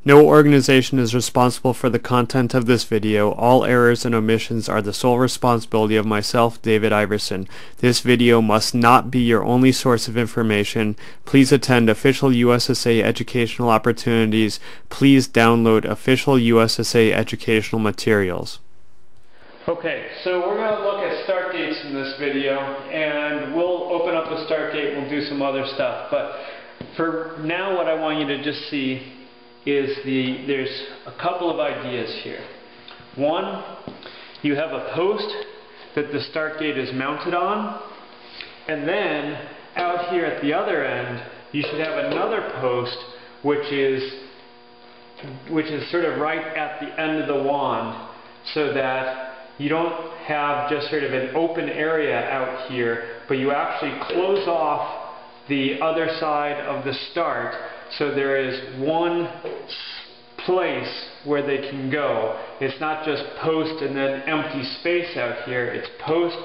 No organization is responsible for the content of this video. All errors and omissions are the sole responsibility of myself, David Iverson. This video must not be your only source of information. Please attend official USSA educational opportunities. Please download official USSA educational materials. Okay, so we're going to look at start dates in this video, and we'll open up the start date and we'll do some other stuff. But for now, what I want you to just see is there's a couple of ideas here. One, you have a post that the start date is mounted on, and then out here at the other end, you should have another post which is sort of right at the end of the wand, so that you don't have just sort of an open area out here, but you actually close off the other side of the start, so there is one place where they can go. It's not just post and then empty space out here. It's post,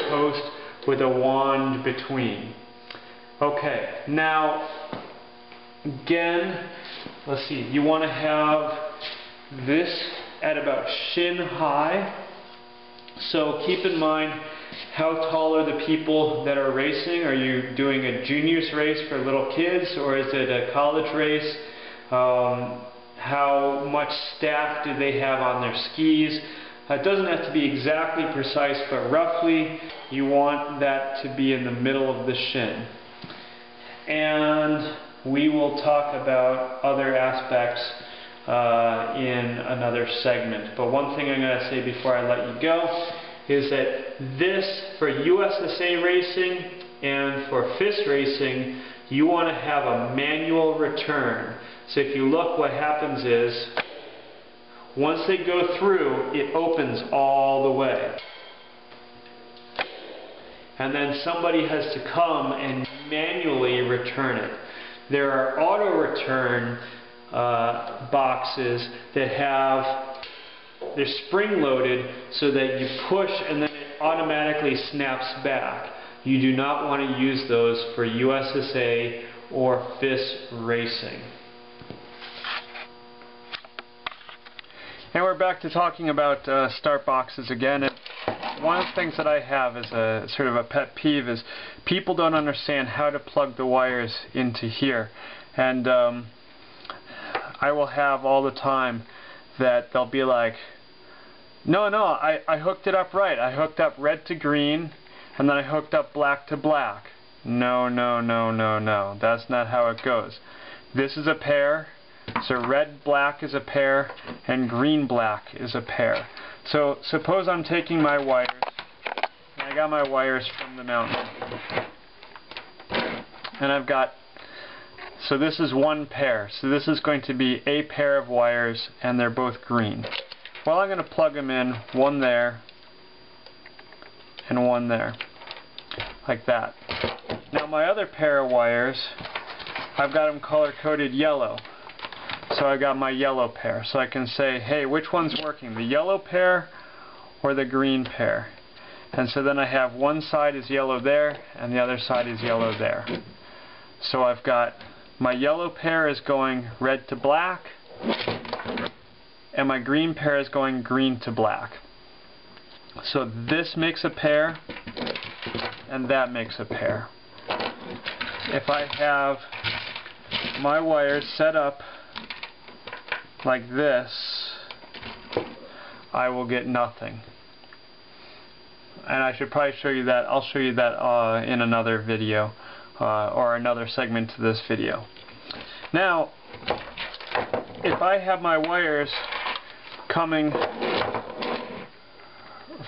post with a wand between. Okay, now again, let's see, you want to have this at about shin high. So keep in mind, how tall are the people that are racing? Are you doing a juniors race for little kids, or is it a college race? How much staff do they have on their skis? It doesn't have to be exactly precise, but roughly you want that to be in the middle of the shin. And we will talk about other aspects in another segment. But one thing I'm going to say before I let you go is that this, for USSA racing and for FIS racing, you want to have a manual return. So if you look, what happens is, once they go through, it opens all the way. And then somebody has to come and manually return it. There are auto return boxes that they're spring loaded so that you push and then it automatically snaps back. You do not want to use those for USSA or FIS racing. And we're back to talking about start boxes again. And one of the things that I have as a sort of a pet peeve is people don't understand how to plug the wires into here. And I will have all the time that they'll be like, no, I hooked it up right. I hooked up red to green, and then I hooked up black to black. No. That's not how it goes. This is a pair, so red-black is a pair, and green-black is a pair. So suppose I'm taking my wires, and I got my wires from the mountain, and I've got, so this is one pair. So this is going to be a pair of wires, and they're both green. Well, I'm going to plug them in, one there, and one there, like that. Now my other pair of wires, I've got them color-coded yellow. So I got my yellow pair. So I can say, hey, which one's working, the yellow pair or the green pair? And so then I have one side is yellow there, and the other side is yellow there. So I've got my yellow pair is going red to black, and my green pair is going green to black. So this makes a pair, and that makes a pair. If I have my wires set up like this, I will get nothing. And I should probably show you that. I'll show you that in another video. Or another segment to this video. Now, if I have my wires coming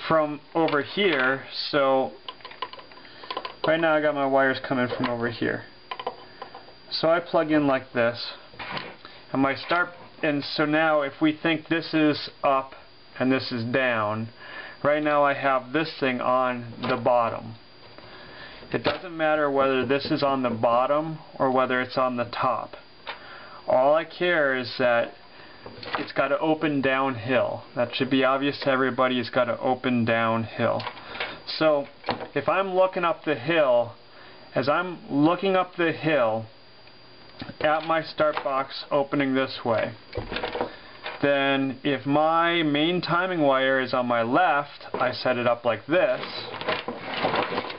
from over here, so right now I got my wires coming from over here. So I plug in like this, and so now if we think this is up and this is down, right now I have this thing on the bottom. It doesn't matter whether this is on the bottom or whether it's on the top. All I care is that it's got to open downhill. That should be obvious to everybody. It's got to open downhill. So if I'm looking up the hill, as I'm looking up the hill, at my start box opening this way. Then if my main timing wire is on my left, I set it up like this.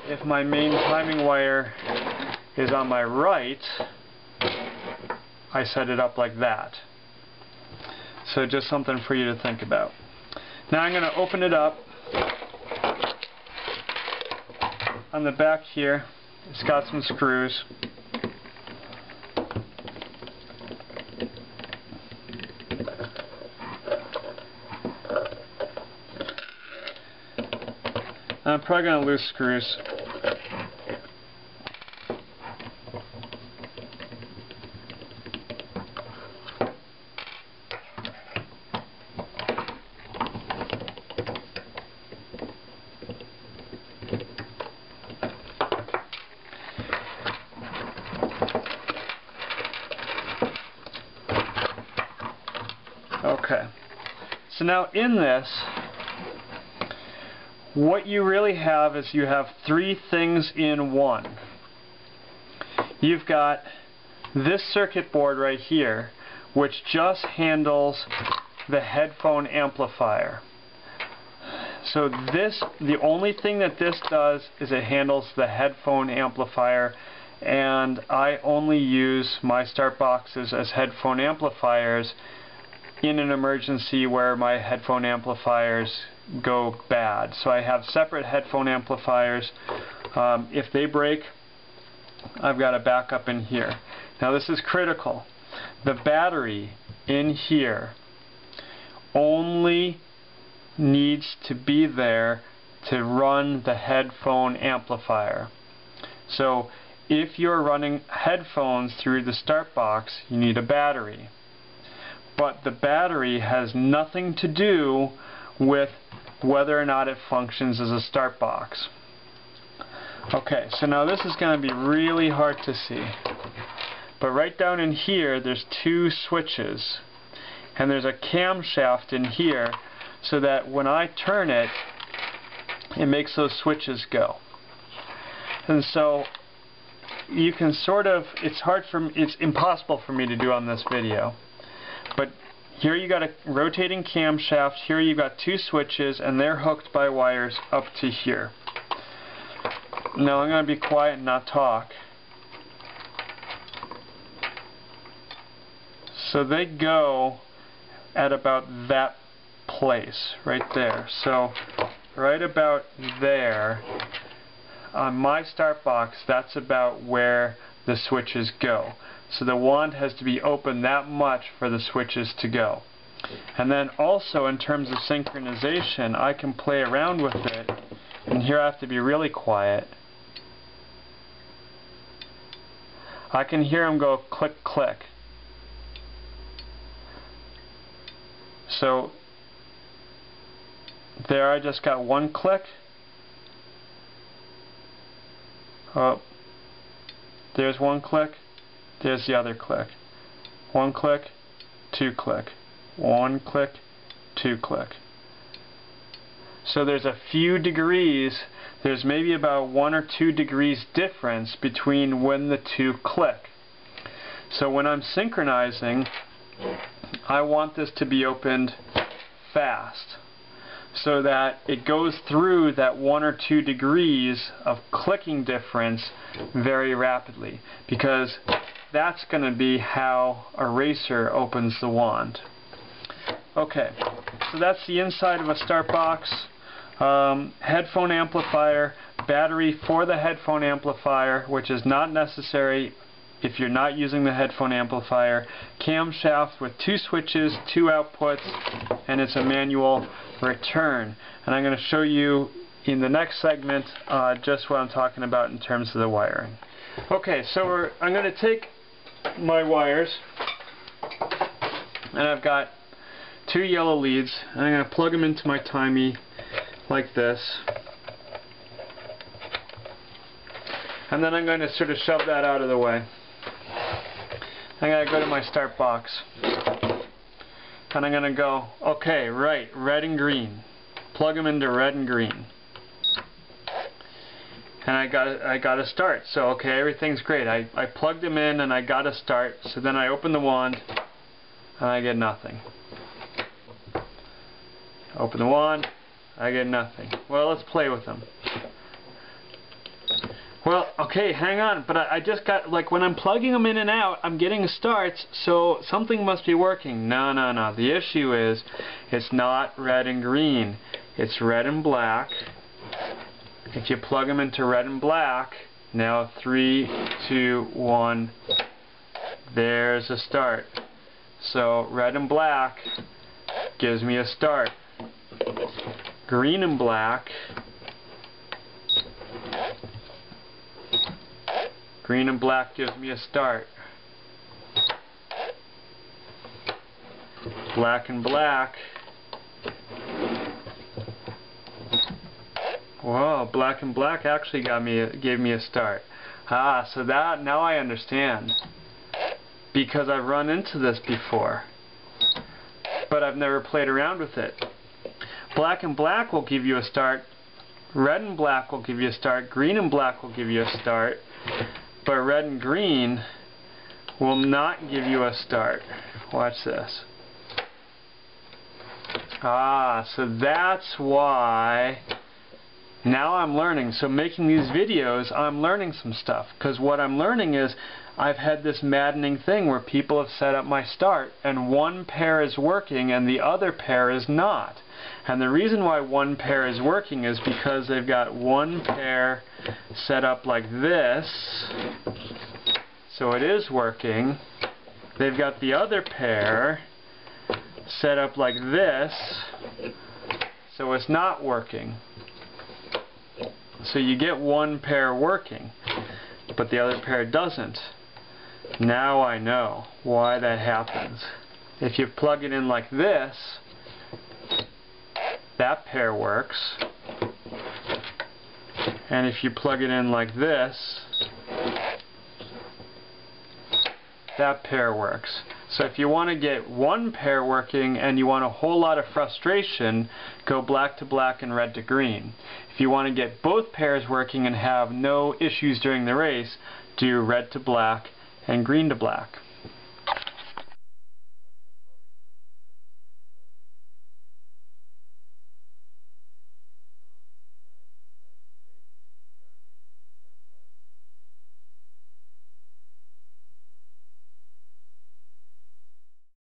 If my main timing wire is on my right, I set it up like that. So just something for you to think about. Now I'm going to open it up. On the back here, it's got some screws. I'm probably going to lose screws. Okay, so now in this, what you really have is you have three things in one. You've got this circuit board right here, which just handles the headphone amplifier. So this, the only thing that this does is it handles the headphone amplifier, and I only use my start boxes as headphone amplifiers in an emergency where my headphone amplifiers go bad. So I have separate headphone amplifiers. If they break, I've got a backup in here. Now this is critical. The battery in here only needs to be there to run the headphone amplifier. So if you're running headphones through the start box, you need a battery. But the battery has nothing to do with whether or not it functions as a start box. Okay, so now this is going to be really hard to see. But right down in here, there's two switches. And there's a camshaft in here so that when I turn it, it makes those switches go. And so you can sort of, it's impossible for me to do on this video. But here you got a rotating camshaft, here you've got two switches, and they're hooked by wires up to here. Now I'm going to be quiet and not talk. So they go at about that place, right there. So right about there, on my start box, that's about where the switches go. So the wand has to be open that much for the switches to go. And then also in terms of synchronization, I can play around with it, and here I have to be really quiet. I can hear them go click click. So there I just got one click. Oh, there's one click. There's the other click. One click, two click. One click, two click. So there's a few degrees, there's maybe about 1 or 2 degrees difference between when the two click. So when I'm synchronizing, I want this to be opened fast, so that it goes through that 1 or 2 degrees of clicking difference very rapidly, because that's going to be how a racer opens the wand. Okay, so that's the inside of a start box. Headphone amplifier, battery for the headphone amplifier, which is not necessary if you're not using the headphone amplifier, camshaft with 2 switches, 2 outputs, and it's a manual return. And I'm going to show you in the next segment just what I'm talking about in terms of the wiring. Okay, so I'm going to take my wires, and I've got 2 yellow leads, and I'm going to plug them into my timey like this. And then I'm going to sort of shove that out of the way. I'm going to go to my start box. And I'm going to go, okay, right, red and green. Plug them into red and green. and I got a start. So okay, everything's great. I plugged them in and I got a start. So then I open the wand and I get nothing. Open the wand, I get nothing. Well, let's play with them. Well, okay, hang on, but I just got, like, when I'm plugging them in and out, I'm getting starts, so something must be working. No, no, no. The issue is, it's not red and green. It's red and black. If you plug them into red and black, now 3, 2, 1, there's a start. So red and black gives me a start. Green and black, green and black gives me a start. Black and black. Whoa, black and black actually gave me a start. Ah, so that, now I understand. Because I've run into this before. But I've never played around with it. Black and black will give you a start. Red and black will give you a start. Green and black will give you a start. But red and green will not give you a start. Watch this. Ah, so that's why now I'm learning. So making these videos, I'm learning some stuff. Because what I'm learning is I've had this maddening thing where people have set up my start and one pair is working and the other pair is not. And the reason why one pair is working is because they've got one pair set up like this, so it is working. They've got the other pair set up like this, so it's not working. So you get one pair working, but the other pair doesn't. Now I know why that happens. If you plug it in like this, that pair works. And if you plug it in like this, that pair works. So if you want to get one pair working and you want a whole lot of frustration, go black to black and red to green. If you want to get both pairs working and have no issues during the race, do red to black and green to black.